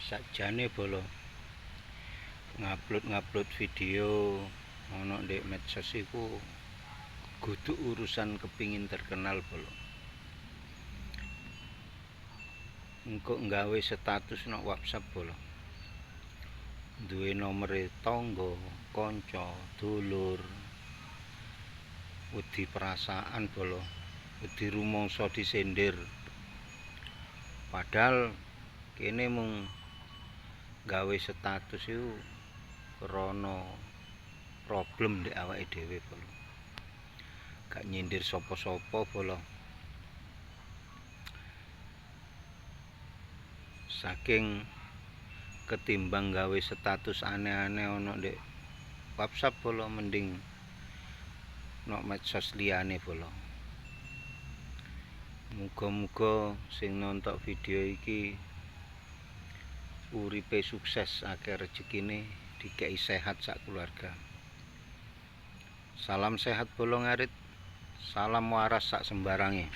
Sakjane bolo ngupload video ono ndek medsos iku kudu urusan kepingin terkenal bolo. Engko nggawe status nang WhatsApp bolo. Duwe nomere tangga, kanca, dulur. Wedi perasaan bolo. Wedi rumangsa disendir. Padahal kene mung gawe status iku krana problem ndek awake dhewe bolo. Gak nyindir sapa-sapa bolo. Saking ketimbang gawe status aneh-aneh ono ndek WhatsApp bolo, mending nok medsos liyane bolo. Muga-muga sing nonton video iki uripe sukses, akeh rezekine, dikei sehat sak keluarga. Salam sehat bolo ngarit, salam waras sak sembarange.